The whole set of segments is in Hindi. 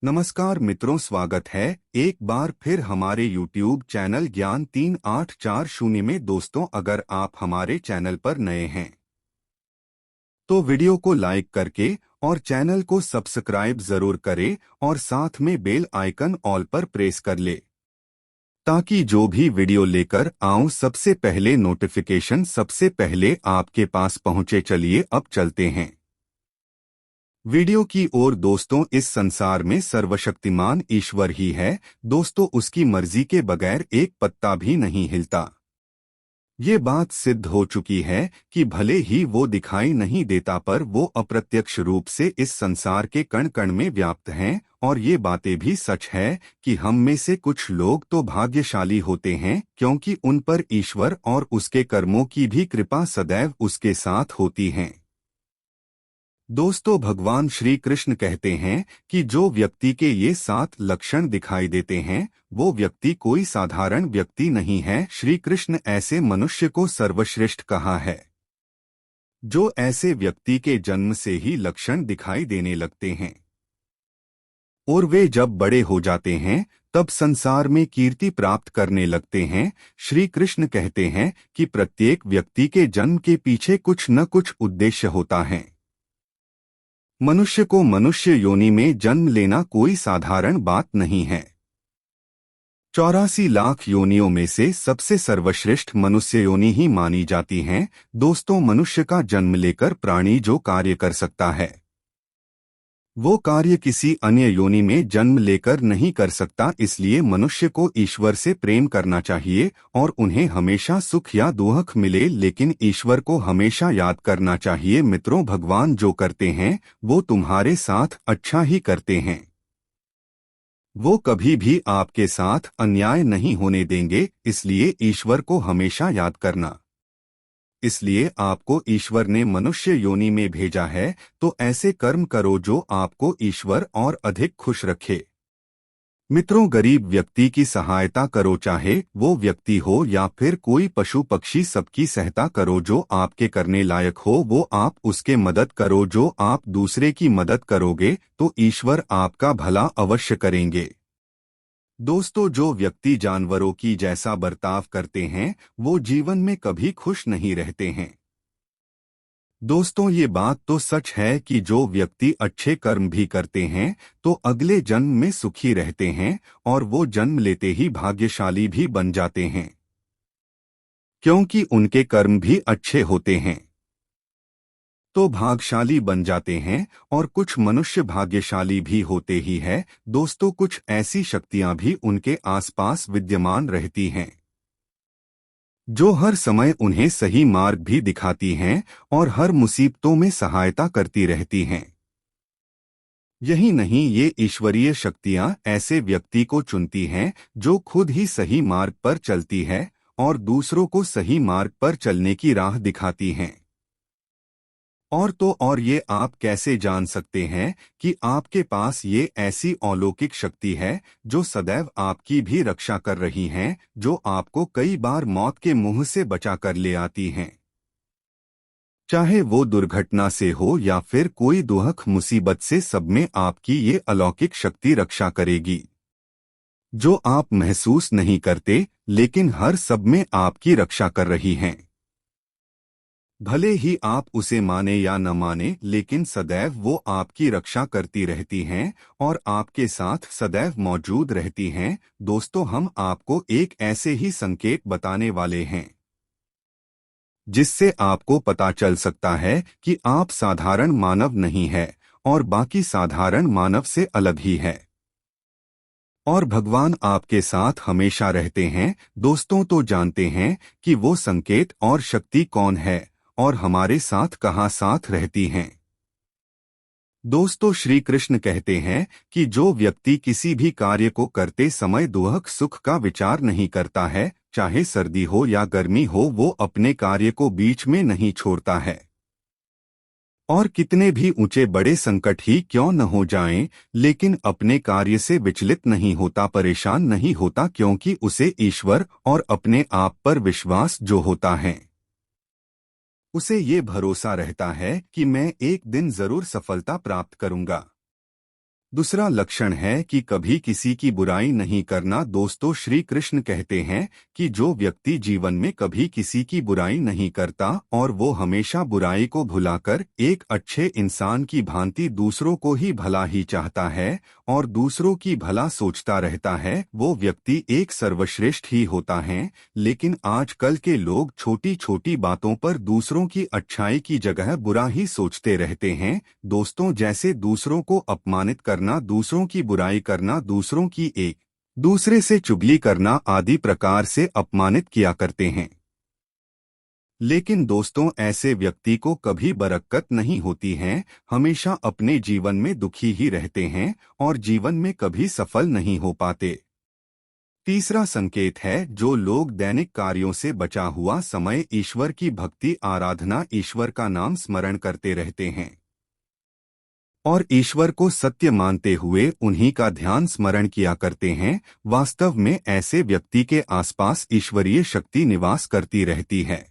नमस्कार मित्रों, स्वागत है एक बार फिर हमारे YouTube चैनल ज्ञान 3840 में। दोस्तों, अगर आप हमारे चैनल पर नए हैं तो वीडियो को लाइक करके और चैनल को सब्सक्राइब जरूर करें और साथ में बेल आइकन ऑल पर प्रेस कर ले, ताकि जो भी वीडियो लेकर आऊं सबसे पहले नोटिफिकेशन सबसे पहले आपके पास पहुंचे। चलिए अब चलते हैं वीडियो की ओर। दोस्तों, इस संसार में सर्वशक्तिमान ईश्वर ही है। दोस्तों, उसकी मर्जी के बगैर एक पत्ता भी नहीं हिलता। ये बात सिद्ध हो चुकी है कि भले ही वो दिखाई नहीं देता, पर वो अप्रत्यक्ष रूप से इस संसार के कण कण में व्याप्त हैं। और ये बातें भी सच है कि हम में से कुछ लोग तो भाग्यशाली होते हैं, क्योंकि उन पर ईश्वर और उसके कर्मों की भी कृपा सदैव उसके साथ होती है। दोस्तों, भगवान श्री कृष्ण कहते हैं कि जो व्यक्ति के ये 7 लक्षण दिखाई देते हैं, वो व्यक्ति कोई साधारण व्यक्ति नहीं है। श्री कृष्ण ऐसे मनुष्य को सर्वश्रेष्ठ कहा है जो ऐसे व्यक्ति के जन्म से ही लक्षण दिखाई देने लगते हैं और वे जब बड़े हो जाते हैं तब संसार में कीर्ति प्राप्त करने लगते हैं। श्री कृष्ण कहते हैं कि प्रत्येक व्यक्ति के जन्म के पीछे कुछ न कुछ उद्देश्य होता है। मनुष्य को मनुष्य योनि में जन्म लेना कोई साधारण बात नहीं है। 84 लाख योनियों में से सबसे सर्वश्रेष्ठ मनुष्य योनि ही मानी जाती हैं। दोस्तों, मनुष्य का जन्म लेकर प्राणी जो कार्य कर सकता है, वो कार्य किसी अन्य योनि में जन्म लेकर नहीं कर सकता। इसलिए मनुष्य को ईश्वर से प्रेम करना चाहिए और उन्हें हमेशा सुख या दुख मिले, लेकिन ईश्वर को हमेशा याद करना चाहिए। मित्रों, भगवान जो करते हैं वो तुम्हारे साथ अच्छा ही करते हैं। वो कभी भी आपके साथ अन्याय नहीं होने देंगे, इसलिए ईश्वर को हमेशा याद करना। इसलिए आपको ईश्वर ने मनुष्य योनि में भेजा है, तो ऐसे कर्म करो जो आपको ईश्वर और अधिक खुश रखे। मित्रों, गरीब व्यक्ति की सहायता करो, चाहे वो व्यक्ति हो या फिर कोई पशु पक्षी। सबकी सहायता करो जो आपके करने लायक हो, वो आप उसके मदद करो। जो आप दूसरे की मदद करोगे तो ईश्वर आपका भला अवश्य करेंगे। दोस्तों, जो व्यक्ति जानवरों की जैसा बर्ताव करते हैं वो जीवन में कभी खुश नहीं रहते हैं। दोस्तों, ये बात तो सच है कि जो व्यक्ति अच्छे कर्म भी करते हैं तो अगले जन्म में सुखी रहते हैं और वो जन्म लेते ही भाग्यशाली भी बन जाते हैं, क्योंकि उनके कर्म भी अच्छे होते हैं तो भाग्यशाली बन जाते हैं। और कुछ मनुष्य भाग्यशाली भी होते ही है। दोस्तों, कुछ ऐसी शक्तियां भी उनके आसपास विद्यमान रहती हैं जो हर समय उन्हें सही मार्ग भी दिखाती हैं और हर मुसीबतों में सहायता करती रहती हैं। यही नहीं, ये ईश्वरीय शक्तियां ऐसे व्यक्ति को चुनती हैं जो खुद ही सही मार्ग पर चलती है और दूसरों को सही मार्ग पर चलने की राह दिखाती हैं। और ये आप कैसे जान सकते हैं कि आपके पास ये ऐसी अलौकिक शक्ति है जो सदैव आपकी भी रक्षा कर रही हैं, जो आपको कई बार मौत के मुंह से बचा कर ले आती हैं। चाहे वो दुर्घटना से हो या फिर कोई दुख मुसीबत से, सब में आपकी ये अलौकिक शक्ति रक्षा करेगी, जो आप महसूस नहीं करते, लेकिन हर सब में आपकी रक्षा कर रही हैं। भले ही आप उसे माने या न माने, लेकिन सदैव वो आपकी रक्षा करती रहती हैं और आपके साथ सदैव मौजूद रहती हैं। दोस्तों, हम आपको एक ऐसे ही संकेत बताने वाले हैं जिससे आपको पता चल सकता है कि आप साधारण मानव नहीं है और बाकी साधारण मानव से अलग ही है और भगवान आपके साथ हमेशा रहते हैं। दोस्तों, तो जानते हैं कि वो संकेत और शक्ति कौन है और हमारे साथ कहाँ साथ रहती हैं। दोस्तों, श्री कृष्ण कहते हैं कि जो व्यक्ति किसी भी कार्य को करते समय दुख सुख का विचार नहीं करता है, चाहे सर्दी हो या गर्मी हो, वो अपने कार्य को बीच में नहीं छोड़ता है। और कितने भी ऊंचे बड़े संकट ही क्यों न हो जाएं, लेकिन अपने कार्य से विचलित नहीं होता, परेशान नहीं होता, क्योंकि उसे ईश्वर और अपने आप पर विश्वास जो होता है, उसे ये भरोसा रहता है कि मैं एक दिन जरूर सफलता प्राप्त करूंगा। दूसरा लक्षण है कि कभी किसी की बुराई नहीं करना। दोस्तों, श्री कृष्ण कहते हैं कि जो व्यक्ति जीवन में कभी किसी की बुराई नहीं करता और वो हमेशा बुराई को भुलाकर एक अच्छे इंसान की भांति दूसरों को ही भला ही चाहता है और दूसरों की भला सोचता रहता है, वो व्यक्ति एक सर्वश्रेष्ठ ही होता है। लेकिन आजकल के लोग छोटी छोटी बातों पर दूसरों की अच्छाई की जगह बुरा ही सोचते रहते हैं। दोस्तों, जैसे दूसरों को अपमानित करना, दूसरों की बुराई करना, दूसरों की एक दूसरे से चुगली करना आदि प्रकार से अपमानित किया करते हैं। लेकिन दोस्तों, ऐसे व्यक्ति को कभी बरकत नहीं होती है, हमेशा अपने जीवन में दुखी ही रहते हैं और जीवन में कभी सफल नहीं हो पाते। तीसरा संकेत है, जो लोग दैनिक कार्यों से बचा हुआ समय ईश्वर की भक्ति आराधना, ईश्वर का नाम स्मरण करते रहते हैं और ईश्वर को सत्य मानते हुए उन्हीं का ध्यान स्मरण किया करते हैं, वास्तव में ऐसे व्यक्ति के आसपास ईश्वरीय शक्ति निवास करती रहती है,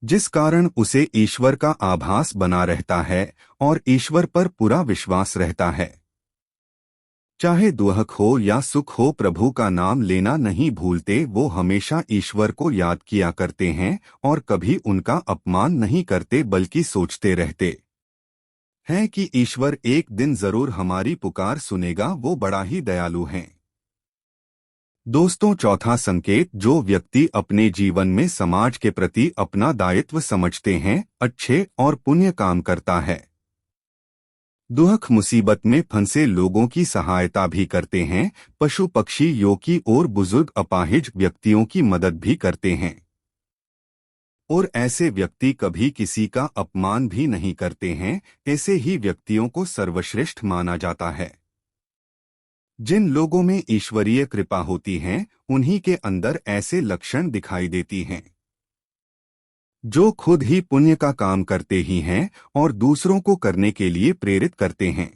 जिस कारण उसे ईश्वर का आभास बना रहता है और ईश्वर पर पूरा विश्वास रहता है। चाहे दुख हो या सुख हो, प्रभु का नाम लेना नहीं भूलते। वो हमेशा ईश्वर को याद किया करते हैं और कभी उनका अपमान नहीं करते, बल्कि सोचते रहते हैं कि ईश्वर एक दिन जरूर हमारी पुकार सुनेगा, वो बड़ा ही दयालु हैं। दोस्तों, चौथा संकेत, जो व्यक्ति अपने जीवन में समाज के प्रति अपना दायित्व समझते हैं, अच्छे और पुण्य काम करता है, दुख मुसीबत में फंसे लोगों की सहायता भी करते हैं, पशु पक्षी योगी और बुजुर्ग अपाहिज व्यक्तियों की मदद भी करते हैं और ऐसे व्यक्ति कभी किसी का अपमान भी नहीं करते हैं। ऐसे ही व्यक्तियों को सर्वश्रेष्ठ माना जाता है। जिन लोगों में ईश्वरीय कृपा होती है, उन्हीं के अंदर ऐसे लक्षण दिखाई देती हैं, जो खुद ही पुण्य का काम करते ही हैं और दूसरों को करने के लिए प्रेरित करते हैं।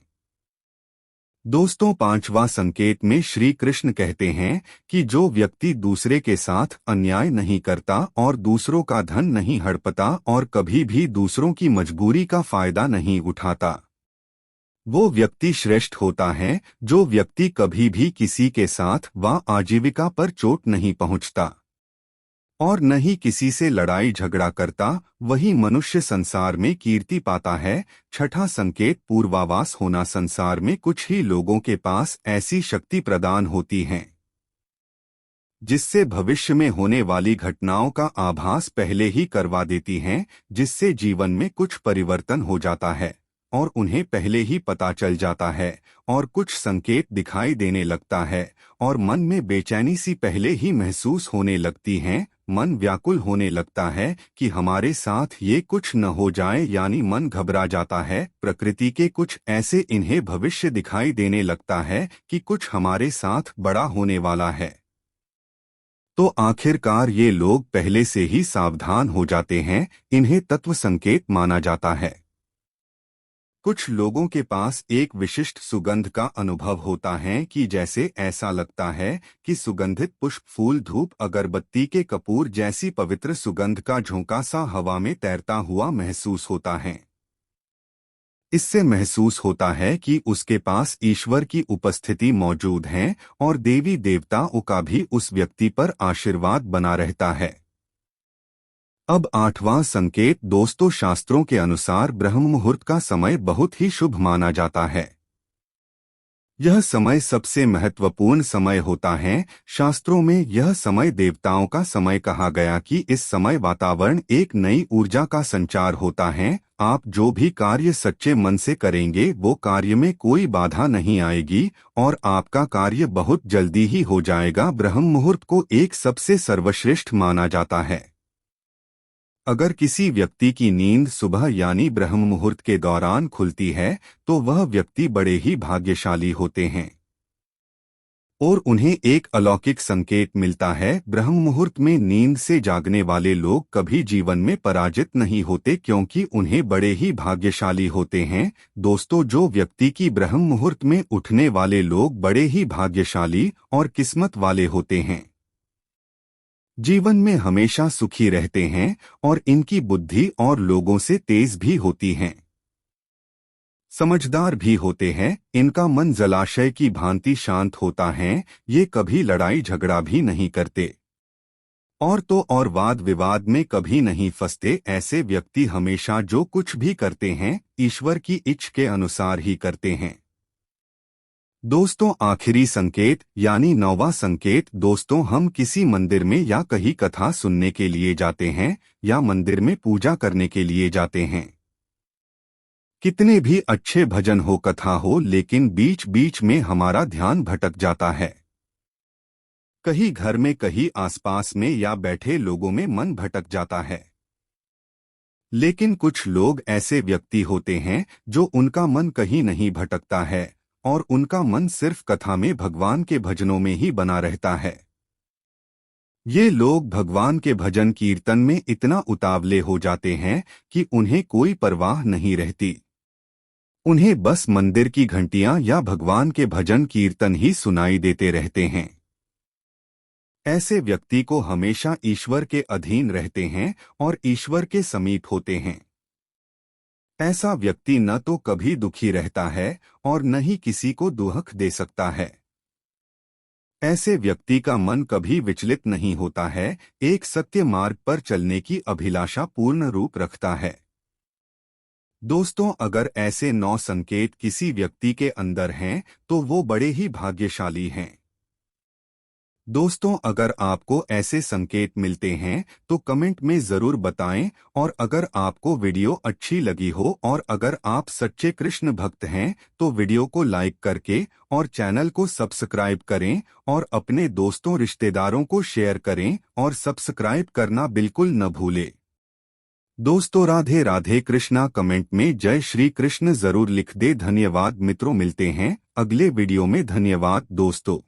दोस्तों, पांचवा संकेत में श्री कृष्ण कहते हैं कि जो व्यक्ति दूसरे के साथ अन्याय नहीं करता और दूसरों का धन नहीं हड़पता और कभी भी दूसरों की मजबूरी का फायदा नहीं उठाता, वो व्यक्ति श्रेष्ठ होता है। जो व्यक्ति कभी भी किसी के साथ व आजीविका पर चोट नहीं पहुंचता और न ही किसी से लड़ाई झगड़ा करता, वही मनुष्य संसार में कीर्ति पाता है। छठा संकेत, पूर्वाभास होना। संसार में कुछ ही लोगों के पास ऐसी शक्ति प्रदान होती है जिससे भविष्य में होने वाली घटनाओं का आभास पहले ही करवा देती हैं, जिससे जीवन में कुछ परिवर्तन हो जाता है और उन्हें पहले ही पता चल जाता है और कुछ संकेत दिखाई देने लगता है और मन में बेचैनी सी पहले ही महसूस होने लगती हैं। मन व्याकुल होने लगता है कि हमारे साथ ये कुछ न हो जाए, यानी मन घबरा जाता है। प्रकृति के कुछ ऐसे इन्हें भविष्य दिखाई देने लगता है कि कुछ हमारे साथ बड़ा होने वाला है। तो आखिरकार ये लोग पहले से ही सावधान हो जाते हैं, इन्हें तत्व संकेत माना जाता है। कुछ लोगों के पास एक विशिष्ट सुगंध का अनुभव होता है कि जैसे ऐसा लगता है कि सुगंधित पुष्प, फूल, धूप, अगरबत्ती के कपूर जैसी पवित्र सुगंध का झोंका सा हवा में तैरता हुआ महसूस होता है। इससे महसूस होता है कि उसके पास ईश्वर की उपस्थिति मौजूद है और देवी देवताओं का भी उस व्यक्ति पर आशीर्वाद बना रहता है। अब आठवां संकेत, दोस्तों, शास्त्रों के अनुसार ब्रह्म मुहूर्त का समय बहुत ही शुभ माना जाता है। यह समय सबसे महत्वपूर्ण समय होता है। शास्त्रों में यह समय देवताओं का समय कहा गया कि इस समय वातावरण एक नई ऊर्जा का संचार होता है। आप जो भी कार्य सच्चे मन से करेंगे, वो कार्य में कोई बाधा नहीं आएगी और आपका कार्य बहुत जल्दी ही हो जाएगा। ब्रह्म मुहूर्त को एक सबसे सर्वश्रेष्ठ माना जाता है। अगर किसी व्यक्ति की नींद सुबह यानी ब्रह्म मुहूर्त के दौरान खुलती है, तो वह व्यक्ति बड़े ही भाग्यशाली होते हैं और उन्हें एक अलौकिक संकेत मिलता है। ब्रह्म मुहूर्त में नींद से जागने वाले लोग कभी जीवन में पराजित नहीं होते, क्योंकि उन्हें बड़े ही भाग्यशाली होते हैं। दोस्तों, जो व्यक्ति की ब्रह्म मुहूर्त में उठने वाले लोग बड़े ही भाग्यशाली और किस्मत वाले होते हैं, जीवन में हमेशा सुखी रहते हैं और इनकी बुद्धि और लोगों से तेज भी होती है। समझदार भी होते हैं, इनका मन जलाशय की भांति शांत होता है, ये कभी लड़ाई झगड़ा भी नहीं करते और तो और वाद विवाद में कभी नहीं फंसते। ऐसे व्यक्ति हमेशा जो कुछ भी करते हैं ईश्वर की इच्छा के अनुसार ही करते हैं। दोस्तों, आखिरी संकेत यानी 9वां संकेत। दोस्तों, हम किसी मंदिर में या कहीं कथा सुनने के लिए जाते हैं या मंदिर में पूजा करने के लिए जाते हैं। कितने भी अच्छे भजन हो, कथा हो, लेकिन बीच बीच में हमारा ध्यान भटक जाता है। कहीं घर में, कहीं आसपास में या बैठे लोगों में मन भटक जाता है। लेकिन कुछ लोग ऐसे व्यक्ति होते हैं जो उनका मन कहीं नहीं भटकता है और उनका मन सिर्फ कथा में, भगवान के भजनों में ही बना रहता है। ये लोग भगवान के भजन कीर्तन में इतना उतावले हो जाते हैं कि उन्हें कोई परवाह नहीं रहती। उन्हें बस मंदिर की घंटियां या भगवान के भजन कीर्तन ही सुनाई देते रहते हैं। ऐसे व्यक्ति को हमेशा ईश्वर के अधीन रहते हैं और ईश्वर के समीप होते हैं। ऐसा व्यक्ति न तो कभी दुखी रहता है और न ही किसी को दुख दे सकता है। ऐसे व्यक्ति का मन कभी विचलित नहीं होता है, एक सत्य मार्ग पर चलने की अभिलाषा पूर्ण रूप रखता है। दोस्तों, अगर ऐसे 9 संकेत किसी व्यक्ति के अंदर हैं तो वो बड़े ही भाग्यशाली हैं। दोस्तों, अगर आपको ऐसे संकेत मिलते हैं तो कमेंट में जरूर बताएं और अगर आपको वीडियो अच्छी लगी हो और अगर आप सच्चे कृष्ण भक्त हैं तो वीडियो को लाइक करके और चैनल को सब्सक्राइब करें और अपने दोस्तों रिश्तेदारों को शेयर करें और सब्सक्राइब करना बिल्कुल न भूलें। दोस्तों, राधे राधे कृष्णा। कमेंट में जय श्री कृष्ण जरूर लिख दे। धन्यवाद मित्रों, मिलते हैं अगले वीडियो में। धन्यवाद दोस्तों।